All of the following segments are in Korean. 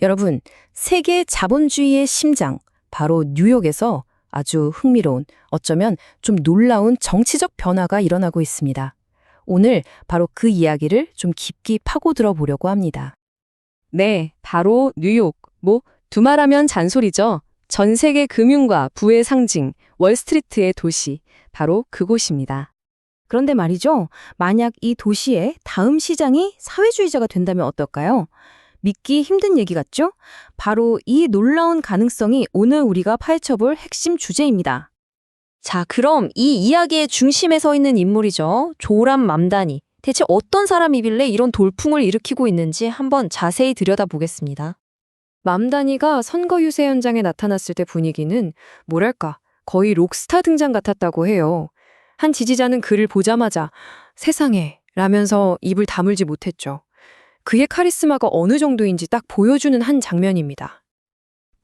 여러분, 세계 자본주의의 심장, 바로 뉴욕에서 아주 흥미로운, 어쩌면 좀 놀라운 정치적 변화가 일어나고 있습니다. 오늘 바로 그 이야기를 좀 깊이 파고들어 보려고 합니다. 네, 바로 뉴욕. 두말하면 잔소리죠. 전 세계 금융과 부의 상징, 월스트리트의 도시, 바로 그곳입니다. 그런데 말이죠, 만약 이 도시의 다음 시장이 사회주의자가 된다면 어떨까요? 믿기 힘든 얘기 같죠? 바로 이 놀라운 가능성이 오늘 우리가 파헤쳐볼 핵심 주제입니다. 자, 그럼 이 이야기의 중심에 서 있는 인물이죠. 조람 맘다니. 대체 어떤 사람이길래 이런 돌풍을 일으키고 있는지 한번 자세히 들여다보겠습니다. 맘다니가 선거 유세 현장에 나타났을 때 분위기는 뭐랄까 거의 록스타 등장 같았다고 해요. 한 지지자는 그를 보자마자 세상에 라면서 입을 다물지 못했죠. 그의 카리스마가 어느 정도인지 딱 보여주는 한 장면입니다.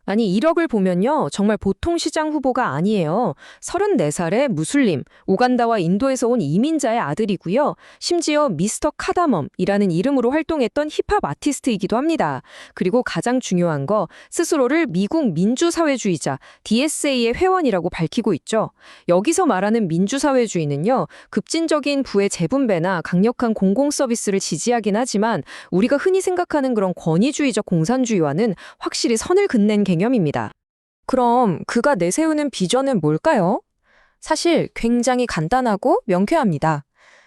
아니, 이력을 보면요. 정말 보통 시장 후보가 아니에요. 34살의 무슬림, 우간다와 인도에서 온 이민자의 아들이고요. 심지어 미스터 카다멈이라는 이름으로 활동했던 힙합 아티스트이기도 합니다. 그리고 가장 중요한 거, 스스로를 미국 민주사회주의자 DSA의 회원이라고 밝히고 있죠. 여기서 말하는 민주사회주의는요. 급진적인 부의 재분배나 강력한 공공서비스를 지지하긴 하지만 우리가 흔히 생각하는 그런 권위주의적 공산주의와는 확실히 선을 긋는 개념입니다. 그럼 그가 내세우는 비전은 뭘까요? 사실 굉장히 간단하고 명쾌합니다.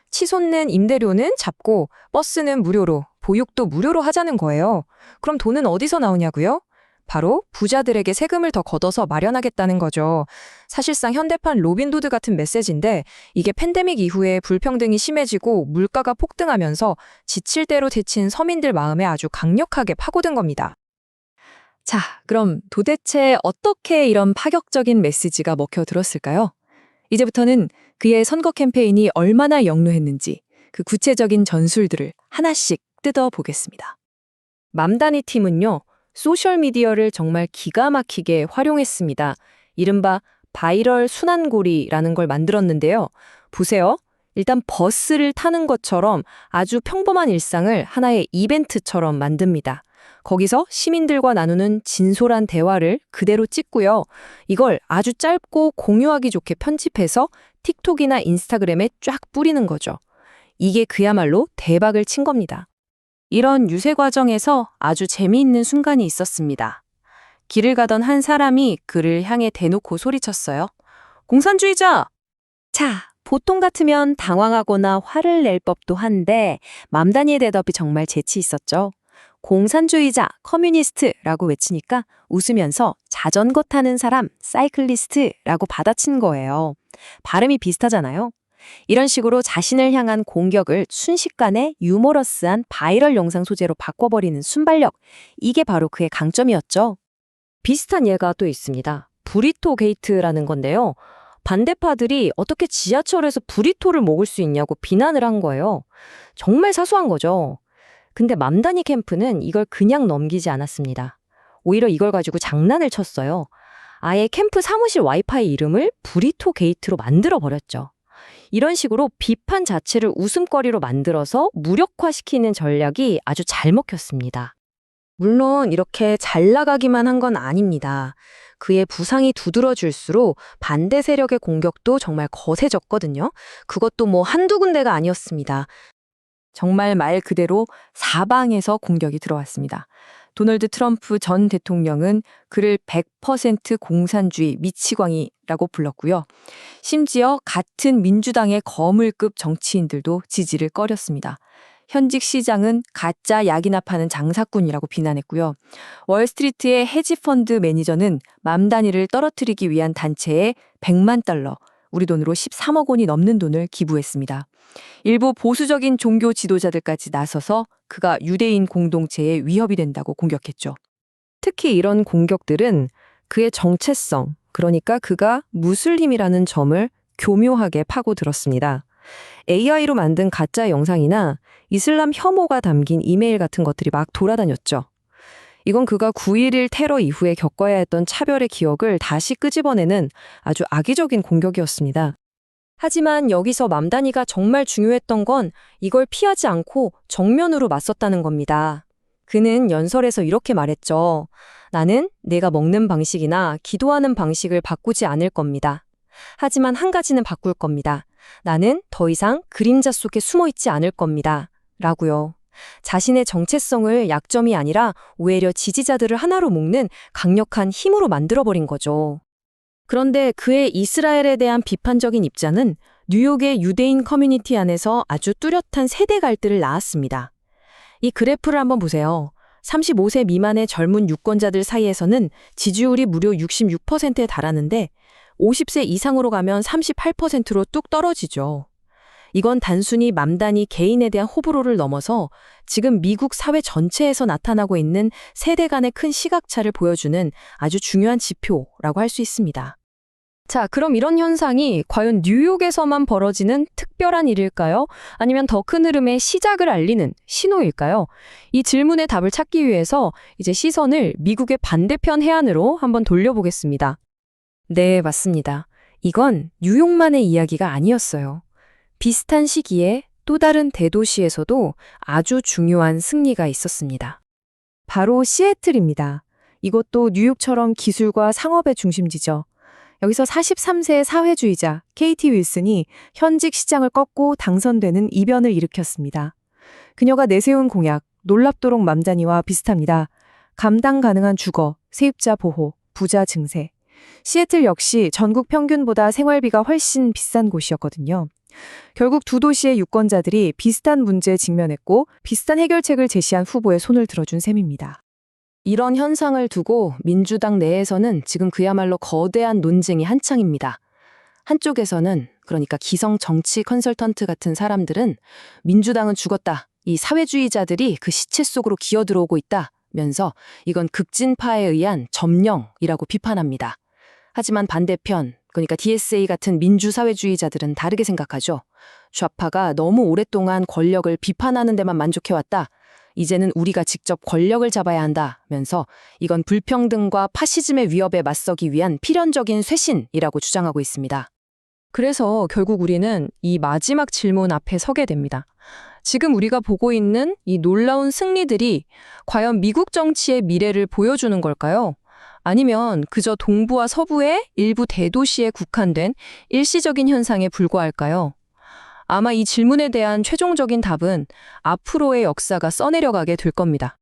치솟는 임대료는 잡고 버스는 무료로, 보육도 무료로 하자는 거예요. 그럼 돈은 어디서 나오냐고요? 바로 부자들에게 세금을 더 걷어서 마련하겠다는 거죠. 사실상 현대판 로빈후드 같은 메시지인데 이게 팬데믹 이후에 불평등이 심해지고 물가가 폭등하면서 지칠 대로 데친 서민들 마음에 아주 강력하게 파고든 겁니다. 자, 그럼 도대체 어떻게 이런 파격적인 메시지가 먹혀들었을까요? 이제부터는 그의 선거 캠페인이 얼마나 역루했는지 그 구체적인 전술들을 하나씩 뜯어보겠습니다. 맘다니 팀은요, 소셜미디어를 정말 기가 막히게 활용했습니다. 이른바 바이럴 순환고리라는 걸 만들었는데요. 보세요. 일단 버스를 타는 것처럼 아주 평범한 일상을 하나의 이벤트처럼 만듭니다. 거기서 시민들과 나누는 진솔한 대화를 그대로 찍고요. 이걸 아주 짧고 공유하기 좋게 편집해서 틱톡이나 인스타그램에 쫙 뿌리는 거죠. 이게 그야말로 대박을 친 겁니다. 이런 유세 과정에서 아주 재미있는 순간이 있었습니다. 길을 가던 한 사람이 그를 향해 대놓고 소리쳤어요. 공산주의자! 자, 보통 같으면 당황하거나 화를 낼 법도 한데 맘다니의 대답이 정말 재치 있었죠. 공산주의자, 커뮤니스트라고 외치니까 웃으면서 자전거 타는 사람, 사이클리스트라고 받아친 거예요. 발음이 비슷하잖아요. 이런 식으로 자신을 향한 공격을 순식간에 유머러스한 바이럴 영상 소재로 바꿔버리는 순발력, 이게 바로 그의 강점이었죠. 비슷한 예가 또 있습니다. 브리토 게이트라는 건데요. 반대파들이 어떻게 지하철에서 브리토를 먹을 수 있냐고 비난을 한 거예요. 정말 사소한 거죠. 근데 맘다니 캠프는 이걸 그냥 넘기지 않았습니다. 오히려 이걸 가지고 장난을 쳤어요. 아예 캠프 사무실 와이파이 이름을 브리토 게이트로 만들어 버렸죠. 이런 식으로 비판 자체를 웃음거리로 만들어서 무력화시키는 전략이 아주 잘 먹혔습니다. 물론 이렇게 잘 나가기만 한 건 아닙니다. 그의 부상이 두드러질수록 반대 세력의 공격도 정말 거세졌거든요. 그것도 한두 군데가 아니었습니다. 정말 말 그대로 사방에서 공격이 들어왔습니다. 도널드 트럼프 전 대통령은 그를 100% 공산주의 미치광이라고 불렀고요. 심지어 같은 민주당의 거물급 정치인들도 지지를 꺼렸습니다. 현직 시장은 가짜 약이나 파는 장사꾼이라고 비난했고요. 월스트리트의 헤지펀드 매니저는 맘다니를 떨어뜨리기 위한 단체에 100만 달러, 우리 돈으로 13억 원이 넘는 돈을 기부했습니다. 일부 보수적인 종교 지도자들까지 나서서 그가 유대인 공동체에 위협이 된다고 공격했죠. 특히 이런 공격들은 그의 정체성, 그러니까 그가 무슬림이라는 점을 교묘하게 파고들었습니다. AI로 만든 가짜 영상이나 이슬람 혐오가 담긴 이메일 같은 것들이 막 돌아다녔죠. 이건 그가 9.11 테러 이후에 겪어야 했던 차별의 기억을 다시 끄집어내는 아주 악의적인 공격이었습니다. 하지만 여기서 맘다니가 정말 중요했던 건 이걸 피하지 않고 정면으로 맞섰다는 겁니다. 그는 연설에서 이렇게 말했죠. 나는 내가 먹는 방식이나 기도하는 방식을 바꾸지 않을 겁니다. 하지만 한 가지는 바꿀 겁니다. 나는 더 이상 그림자 속에 숨어 있지 않을 겁니다. 라고요. 자신의 정체성을 약점이 아니라 오히려 지지자들을 하나로 묶는 강력한 힘으로 만들어버린 거죠. 그런데 그의 이스라엘에 대한 비판적인 입장은 뉴욕의 유대인 커뮤니티 안에서 아주 뚜렷한 세대 갈등을 낳았습니다. 이 그래프를 한번 보세요. 35세 미만의 젊은 유권자들 사이에서는 지지율이 무려 66%에 달하는데 50세 이상으로 가면 38%로 뚝 떨어지죠. 이건 단순히 맘다니 개인에 대한 호불호를 넘어서 지금 미국 사회 전체에서 나타나고 있는 세대 간의 큰 시각차를 보여주는 아주 중요한 지표라고 할 수 있습니다. 자, 그럼 이런 현상이 과연 뉴욕에서만 벌어지는 특별한 일일까요? 아니면 더 큰 흐름의 시작을 알리는 신호일까요? 이 질문의 답을 찾기 위해서 이제 시선을 미국의 반대편 해안으로 한번 돌려보겠습니다. 네, 맞습니다. 이건 뉴욕만의 이야기가 아니었어요. 비슷한 시기에 또 다른 대도시에서도 아주 중요한 승리가 있었습니다. 바로 시애틀입니다. 이것도 뉴욕처럼 기술과 상업의 중심지죠. 여기서 43세의 사회주의자 KT 윌슨이 현직 시장을 꺾고 당선되는 이변을 일으켰습니다. 그녀가 내세운 공약, 놀랍도록 맘다니와 비슷합니다. 감당 가능한 주거, 세입자 보호, 부자 증세. 시애틀 역시 전국 평균보다 생활비가 훨씬 비싼 곳이었거든요. 결국 두 도시의 유권자들이 비슷한 문제에 직면했고 비슷한 해결책을 제시한 후보에 손을 들어준 셈입니다. 이런 현상을 두고 민주당 내에서는 지금 그야말로 거대한 논쟁이 한창입니다. 한쪽에서는 그러니까 기성 정치 컨설턴트 같은 사람들은 민주당은 죽었다. 이 사회주의자들이 그 시체 속으로 기어들어오고 있다면서 이건 극진파에 의한 점령이라고 비판합니다. 하지만 반대편, 그러니까 DSA 같은 민주사회주의자들은 다르게 생각하죠. 좌파가 너무 오랫동안 권력을 비판하는 데만 만족해왔다. 이제는 우리가 직접 권력을 잡아야 한다면서 이건 불평등과 파시즘의 위협에 맞서기 위한 필연적인 쇄신이라고 주장하고 있습니다. 그래서 결국 우리는 이 마지막 질문 앞에 서게 됩니다. 지금 우리가 보고 있는 이 놀라운 승리들이 과연 미국 정치의 미래를 보여주는 걸까요? 아니면 그저 동부와 서부의 일부 대도시에 국한된 일시적인 현상에 불과할까요? 아마 이 질문에 대한 최종적인 답은 앞으로의 역사가 써내려가게 될 겁니다.